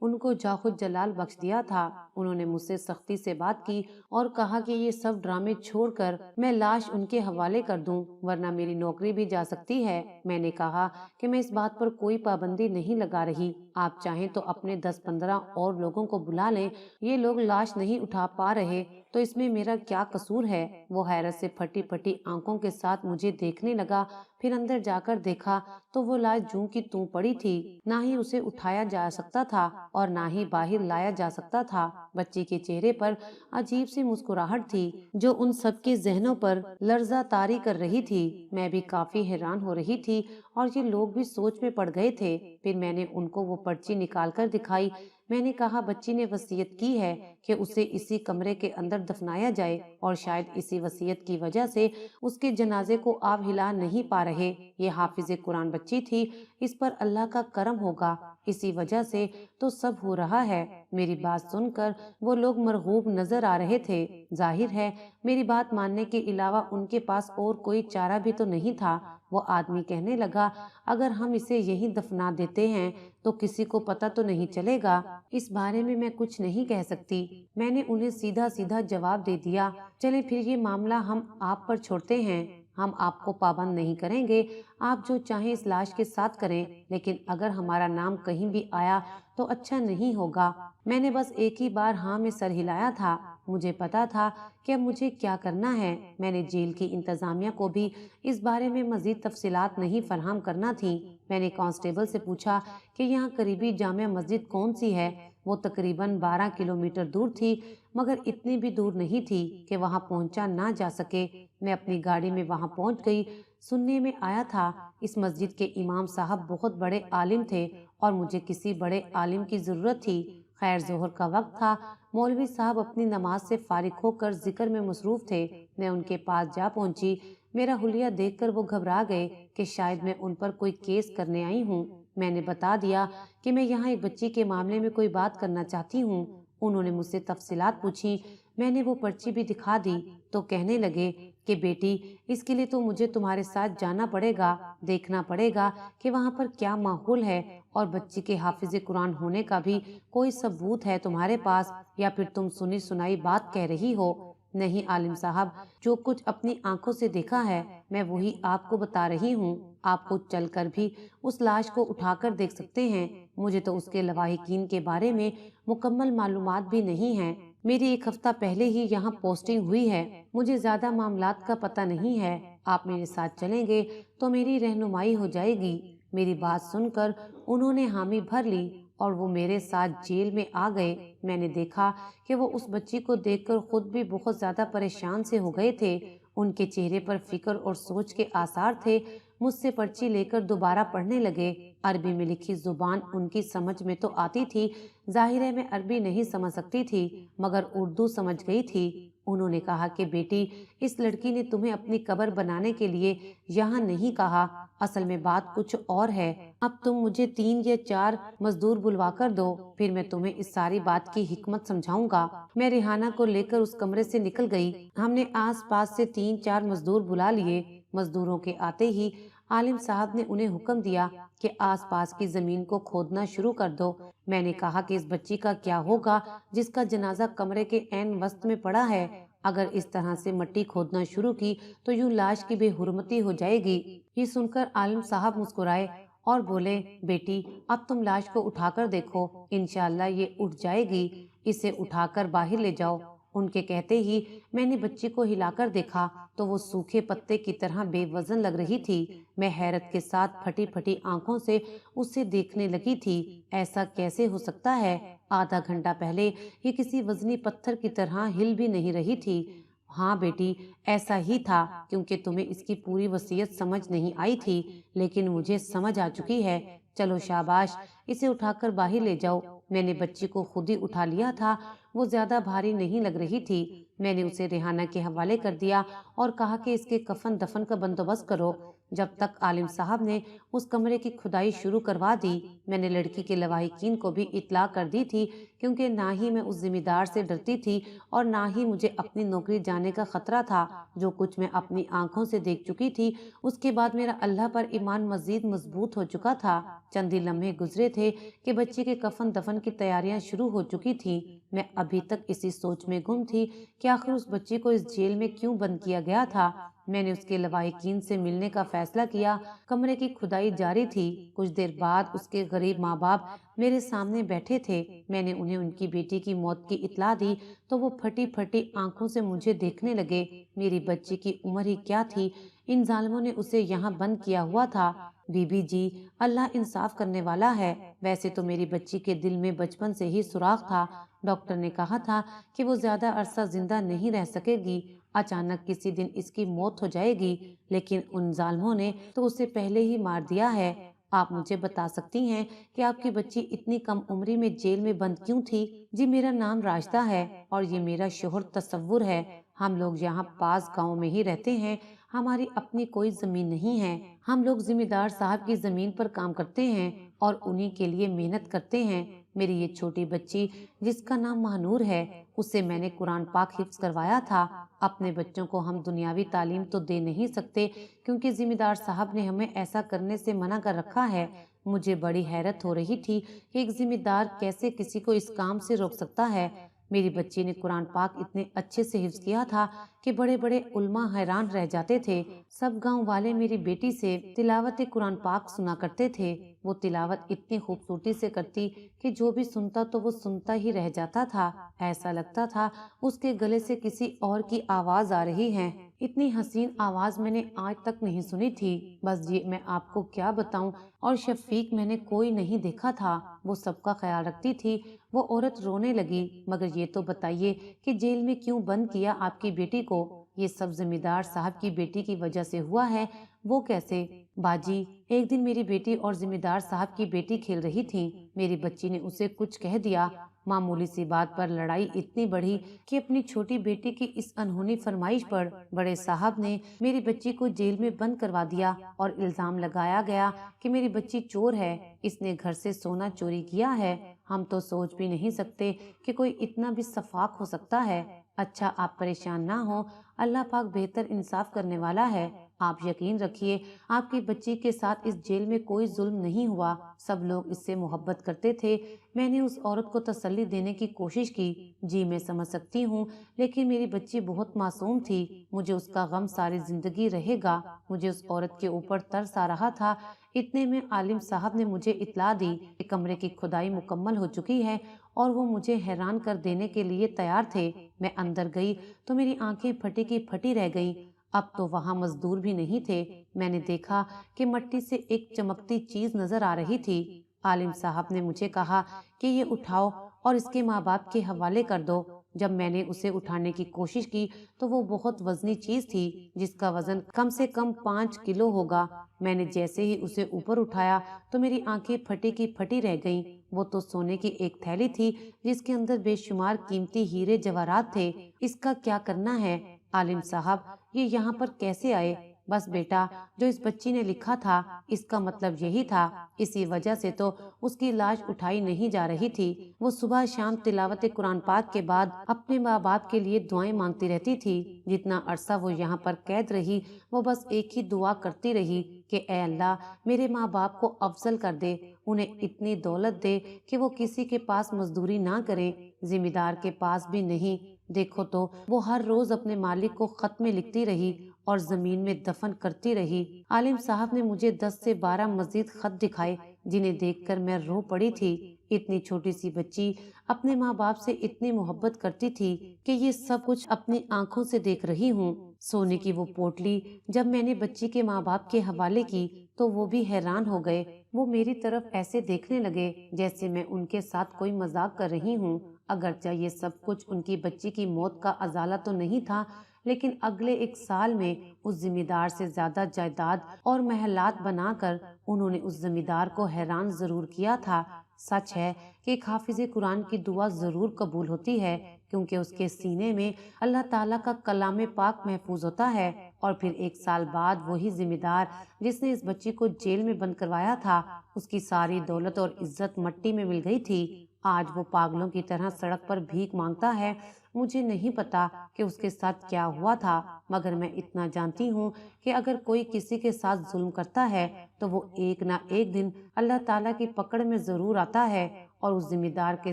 ان کو جاخود جلال بخش دیا تھا۔ انہوں نے مجھ سے سختی سے بات کی اور کہا کہ یہ سب ڈرامے چھوڑ کر میں لاش ان کے حوالے کر دوں ورنہ میری نوکری بھی جا سکتی ہے۔ میں نے کہا کہ میں اس بات پر کوئی پابندی نہیں لگا رہی، آپ چاہیں تو اپنے 10-15 اور لوگوں کو بلا لیں، یہ لوگ لاش نہیں اٹھا پا رہے تو اس میں میرا کیا قصور ہے؟ وہ حیرت سے پھٹی پھٹی آنکھوں کے ساتھ مجھے دیکھنے لگا، پھر اندر جا کر دیکھا تو وہ لاش جوں کی توں پڑی تھی، نہ ہی اسے اٹھایا جا سکتا تھا اور نہ ہی باہر لایا جا سکتا تھا۔ بچی کے چہرے پر عجیب سی مسکراہٹ تھی جو ان سب کے ذہنوں پر لرزہ طاری کر رہی تھی۔ میں بھی کافی حیران ہو رہی تھی اور یہ لوگ بھی سوچ میں پڑ گئے تھے۔ پھر میں نے ان کو وہ پرچی نکال کر دکھائی۔ میں نے کہا بچی نے وصیت کی ہے کہ اسے اسی کمرے کے اندر دفنایا جائے اور شاید اسی وصیت کی وجہ سے اس کے جنازے کو آپ ہلا نہیں پا رہے۔ یہ حافظ قرآن بچی تھی، اس پر اللہ کا کرم ہوگا، اسی وجہ سے تو سب ہو رہا ہے۔ میری بات سن کر وہ لوگ مرغوب نظر آ رہے تھے۔ ظاہر ہے میری بات ماننے کے علاوہ ان کے پاس اور کوئی چارہ بھی تو نہیں تھا۔ وہ آدمی کہنے لگا اگر ہم اسے یہیں دفنا دیتے ہیں تو کسی کو پتہ تو نہیں چلے گا؟ اس بارے میں کچھ نہیں کہہ سکتی۔ میں نے انہیں سیدھا سیدھا جواب دے دیا چلے پھر یہ معاملہ ہم آپ پر چھوڑتے ہیں، ہم آپ کو پابند نہیں کریں گے، آپ جو چاہیں اس لاش کے ساتھ کریں، لیکن اگر ہمارا نام کہیں بھی آیا تو اچھا نہیں ہوگا۔ میں نے بس ایک ہی بار ہاں میں سر ہلایا تھا۔ مجھے پتا تھا کہ اب مجھے کیا کرنا ہے۔ میں نے جیل کی انتظامیہ کو بھی اس بارے میں مزید تفصیلات نہیں فراہم کرنا تھی۔ میں نے کانسٹیبل سے پوچھا کہ یہاں قریبی جامع مسجد کون سی ہے؟ وہ تقریباً 12 کلومیٹر دور تھی، مگر اتنی بھی دور نہیں تھی کہ وہاں پہنچا نہ جا سکے۔ میں اپنی گاڑی میں وہاں پہنچ گئی۔ سننے میں آیا تھا اس مسجد کے امام صاحب بہت بڑے عالم تھے اور مجھے کسی بڑے عالم کی ضرورت تھی۔ خیر ظہر کا وقت تھا، مولوی صاحب اپنی نماز سے فارغ ہو کر ذکر میں مصروف تھے۔ میں ان کے پاس جا پہنچی۔ میرا حلیہ دیکھ کر وہ گھبرا گئے کہ شاید میں ان پر کوئی کیس کرنے آئی ہوں۔ میں نے بتا دیا کہ میں یہاں ایک بچی کے معاملے میں کوئی بات کرنا چاہتی ہوں۔ انہوں نے مجھ سے تفصیلات پوچھی۔ میں نے وہ پرچی بھی دکھا دی تو کہنے لگے کہ بیٹی اس کے لیے تو مجھے تمہارے ساتھ جانا پڑے گا، دیکھنا پڑے گا کہ وہاں پر کیا ماحول ہے اور بچی کے حافظ قرآن ہونے کا بھی کوئی ثبوت ہے تمہارے پاس یا پھر تم سنی سنائی بات کہہ رہی ہو؟ نہیں عالم صاحب، جو کچھ اپنی آنکھوں سے دیکھا ہے میں وہی آپ کو بتا رہی ہوں۔ آپ خود چل کر بھی اس لاش کو اٹھا کر دیکھ سکتے ہیں۔ مجھے تو اس کے لواحقین کے بارے میں مکمل معلومات بھی نہیں ہیں۔ میری ایک ہفتہ پہلے ہی یہاں پوسٹنگ ہوئی ہے، مجھے زیادہ معاملات کا پتہ نہیں ہے۔ آپ میرے ساتھ چلیں گے تو میری رہنمائی ہو جائے گی۔ میری بات سن کر انہوں نے حامی بھر لی اور وہ میرے ساتھ جیل میں آ گئے۔ میں نے دیکھا کہ وہ اس بچی کو دیکھ کر خود بھی بہت زیادہ پریشان سے ہو گئے تھے۔ ان کے چہرے پر فکر اور سوچ کے آثار تھے۔ مجھ سے پرچی لے کر دوبارہ پڑھنے لگے۔ عربی میں لکھی زبان ان کی سمجھ میں تو آتی تھی، ظاہر ہے میں عربی نہیں سمجھ سکتی تھی مگر اردو سمجھ گئی تھی۔ انہوں نے کہا کہ بیٹی اس لڑکی نے تمہیں اپنی قبر بنانے کے لیے یہاں نہیں کہا، اصل میں بات کچھ اور ہے۔ اب تم مجھے 3 یا 4 مزدور بلوا کر دو، پھر میں تمہیں اس ساری بات کی حکمت سمجھاؤں گا۔ میں ریحانہ کو لے کر اس کمرے سے نکل گئی۔ ہم نے آس پاس سے 3-4 مزدور بلا لیے۔ مزدوروں کے آتے ہی عالم صاحب نے انہیں حکم دیا کہ آس پاس کی زمین کو کھودنا شروع کر دو۔ میں نے کہا کہ اس بچی کا کیا ہوگا جس کا جنازہ کمرے کے عین وسط میں پڑا ہے؟ اگر اس طرح سے مٹی کھودنا شروع کی تو یوں لاش کی بے حرمتی ہو جائے گی۔ یہ سن کر عالم صاحب مسکرائے اور بولے بیٹی اب تم لاش کو اٹھا کر دیکھو، انشاءاللہ یہ اٹھ جائے گی، اسے اٹھا کر باہر لے جاؤ۔ ان کے کہتے ہی میں نے بچی کو ہلا کر دیکھا تو وہ سوکھے پتے کی طرح بے وزن لگ رہی تھی۔ میں حیرت کے ساتھ پھٹی پھٹی آنکھوں سے اسے دیکھنے لگی تھی۔ ایسا کیسے ہو سکتا ہے؟ آدھا گھنٹہ پہلے یہ کسی وزنی پتھر کی طرح ہل بھی نہیں رہی تھی۔ ہاں بیٹی ایسا ہی تھا، کیونکہ تمہیں اس کی پوری وصیت سمجھ نہیں آئی تھی، لیکن مجھے سمجھ آ چکی ہے۔ چلو شاباش، اسے اٹھا کر باہر لے جاؤ۔ میں نے بچی کو خود ہی اٹھا لیا تھا، وہ زیادہ بھاری نہیں لگ رہی تھی۔ میں نے اسے ریحانہ کے حوالے کر دیا اور کہا کہ اس کے کفن دفن کا بندوبست کرو۔ جب تک عالم صاحب نے اس کمرے کی کھدائی شروع کروا دی، میں نے لڑکی کے لواحقین کو بھی اطلاع کر دی تھی، کیونکہ نہ ہی میں اس ذمہ دار سے ڈرتی تھی اور نہ ہی مجھے اپنی نوکری جانے کا خطرہ تھا۔ جو کچھ میں اپنی آنکھوں سے دیکھ چکی تھی، اس کے بعد میرا اللہ پر ایمان مزید مضبوط ہو چکا تھا۔ چند ہی لمحے گزرے تھے کہ بچی کے کفن دفن کی تیاریاں شروع ہو چکی تھیں۔ میں ابھی تک اسی سوچ میں گم تھی کہ آخر اس بچی کو اس جیل میں کیوں بند کیا گیا تھا۔ میں نے اس کے لواحقین سے ملنے کا فیصلہ کیا۔ کمرے کی کھدائی جاری تھی۔ کچھ دیر بعد اس کے غریب ماں باپ میرے سامنے بیٹھے تھے۔ میں نے انہیں ان کی بیٹی کی موت کی اطلاع دی تو وہ پھٹی پھٹی آنکھوں سے مجھے دیکھنے لگے۔ میری بچی کی عمر ہی کیا تھی، ان ظالموں نے اسے یہاں بند کیا ہوا تھا۔ بی بی جی، اللہ انصاف کرنے والا ہے۔ ویسے تو میری بچی کے دل میں بچپن سے ہی سوراخ تھا۔ ڈاکٹر نے کہا تھا کہ وہ زیادہ عرصہ زندہ نہیں رہ سکے گی، اچانک کسی دن اس کی موت ہو جائے گی، لیکن ان ظالموں نے تو اسے پہلے ہی مار دیا ہے۔ آپ مجھے بتا سکتی ہیں کہ آپ کی بچی اتنی کم عمری میں جیل میں بند کیوں تھی؟ جی، میرا نام راشدہ ہے اور یہ میرا شوہر تصور ہے۔ ہم لوگ یہاں پاس گاؤں میں ہی رہتے ہیں، ہماری اپنی کوئی زمین نہیں ہے۔ ہم لوگ ذمہ دار صاحب کی زمین پر کام کرتے ہیں اور انہی کے لیے محنت کرتے ہیں۔ میری یہ چھوٹی بچی جس کا نام مہنور ہے، اسے میں نے قرآن پاک حفظ کروایا تھا۔ اپنے بچوں کو ہم دنیاوی تعلیم تو دے نہیں سکتے کیونکہ ذمہ دار صاحب نے ہمیں ایسا کرنے سے منع کر رکھا ہے۔ مجھے بڑی حیرت ہو رہی تھی کہ ایک ذمہ دار کیسے کسی کو اس کام سے روک سکتا ہے۔ میری بچی نے قرآن پاک اتنے اچھے سے حفظ کیا تھا کہ بڑے بڑے علماء حیران رہ جاتے تھے۔ سب گاؤں والے میری بیٹی سے تلاوت قرآن پاک سنا کرتے تھے۔ وہ تلاوت اتنی خوبصورتی سے کرتی کہ جو بھی سنتا تو وہ سنتا ہی رہ جاتا تھا۔ ایسا لگتا تھا اس کے گلے سے کسی اور کی آواز آ رہی ہے۔ اتنی حسین آواز میں نے آج تک نہیں سنی تھی۔ بس یہ میں آپ کو کیا بتاؤں، اور شفیق میں نے کوئی نہیں دیکھا تھا۔ وہ سب کا خیال رکھتی تھی۔ وہ عورت رونے لگی۔ مگر یہ تو بتائیے کہ جیل میں کیوں بند کیا آپ کی بیٹی کو؟ یہ سب ذمہ دار صاحب کی بیٹی کی وجہ سے ہوا ہے۔ وہ کیسے؟ باجی، ایک دن میری بیٹی اور ذمہ دار صاحب کی بیٹی کھیل رہی تھی۔ میری بچی نے اسے کچھ کہہ دیا۔ معمولی سی بات پر لڑائی اتنی بڑھی کہ اپنی چھوٹی بیٹی کی اس انہونی فرمائش پر بڑے صاحب نے میری بچی کو جیل میں بند کروا دیا اور الزام لگایا گیا کہ میری بچی چور ہے، اس نے گھر سے سونا چوری کیا ہے۔ ہم تو سوچ بھی نہیں سکتے کہ کوئی اتنا بھی سفاک ہو سکتا ہے۔ اچھا، آپ پریشان نہ ہو، اللہ پاک بہتر انصاف کرنے والا ہے۔ آپ یقین رکھیے، آپ کی بچی کے ساتھ اس جیل میں کوئی ظلم نہیں ہوا، سب لوگ اس سے محبت کرتے تھے۔ میں نے اس عورت کو تسلی دینے کی کوشش کی۔ جی، میں سمجھ سکتی ہوں، لیکن میری بچی بہت معصوم تھی، مجھے اس کا غم ساری زندگی رہے گا۔ مجھے اس عورت کے اوپر ترس آ رہا تھا۔ اتنے میں عالم صاحب نے مجھے اطلاع دی کہ کمرے کی کھدائی مکمل ہو چکی ہے اور وہ مجھے حیران کر دینے کے لیے تیار تھے۔ میں اندر گئی تو میری آنکھیں پھٹی کی پھٹی رہ گئیں۔ اب تو وہاں مزدور بھی نہیں تھے۔ میں نے دیکھا کہ مٹی سے ایک چمکتی چیز نظر آ رہی تھی۔ عالم صاحب نے مجھے کہا کہ یہ اٹھاؤ اور اس کے ماں باپ کے حوالے کر دو۔ جب میں نے اسے اٹھانے کی کوشش کی تو وہ بہت وزنی چیز تھی، جس کا وزن کم سے کم 5 کلو ہوگا۔ میں نے جیسے ہی اسے اوپر اٹھایا تو میری آنکھیں پھٹی کی پھٹی رہ گئیں۔ وہ تو سونے کی ایک تھیلی تھی جس کے اندر بے شمار قیمتی ہیرے جواہرات تھے۔ اس کا کیا کرنا ہے؟ عالم صاحب، یہ یہاں پر کیسے آئے؟ بس بیٹا، جو اس بچی نے لکھا تھا اس کا مطلب یہی تھا، اسی وجہ سے تو اس کی لاش اٹھائی نہیں جا رہی تھی۔ وہ صبح شام تلاوت قرآن پاک کے بعد اپنے ماں باپ کے لیے دعائیں مانگتی رہتی تھی۔ جتنا عرصہ وہ یہاں پر قید رہی، وہ بس ایک ہی دعا کرتی رہی کہ اے اللہ، میرے ماں باپ کو افضل کر دے، انہیں اتنی دولت دے کہ وہ کسی کے پاس مزدوری نہ کریں، ذمہ دار کے پاس بھی نہیں۔ دیکھو تو وہ ہر روز اپنے مالک کو خط میں لکھتی رہی اور زمین میں دفن کرتی رہی۔ عالم صاحب نے مجھے 10 سے 12 مزید خط دکھائے جنہیں دیکھ کر میں رو پڑی تھی۔ اتنی چھوٹی سی بچی اپنے ماں باپ سے اتنی محبت کرتی تھی کہ یہ سب کچھ اپنی آنکھوں سے دیکھ رہی ہوں۔ سونے کی وہ پوٹلی جب میں نے بچی کے ماں باپ کے حوالے کی تو وہ بھی حیران ہو گئے۔ وہ میری طرف ایسے دیکھنے لگے جیسے میں ان کے ساتھ کوئی مذاق کر رہی ہوں۔ اگرچہ یہ سب کچھ ان کی بچی کی موت کا ازالہ تو نہیں تھا، لیکن اگلے 1 سال میں اس ذمہ دار سے زیادہ جائیداد اور محلات بنا کر انہوں نے اس ذمہ دار کو حیران ضرور کیا تھا۔ سچ ہے کہ ایک حافظ قرآن کی دعا ضرور قبول ہوتی ہے، کیونکہ اس کے سینے میں اللہ تعالیٰ کا کلام پاک محفوظ ہوتا ہے، اور پھر 1 سال بعد وہی ذمہ دار جس نے اس بچی کو جیل میں بند کروایا تھا، اس کی ساری دولت اور عزت مٹی میں مل گئی تھی۔ آج وہ پاگلوں کی طرح سڑک پر بھیک مانگتا ہے۔ مجھے نہیں پتا کہ اس کے ساتھ کیا ہوا تھا، مگر میں اتنا جانتی ہوں کہ اگر کوئی کسی کے ساتھ ظلم کرتا ہے تو وہ ایک نہ ایک دن اللہ تعالیٰ کی پکڑ میں ضرور آتا ہے، اور اس ذمہ دار کے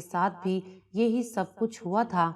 ساتھ بھی یہی سب کچھ ہوا تھا۔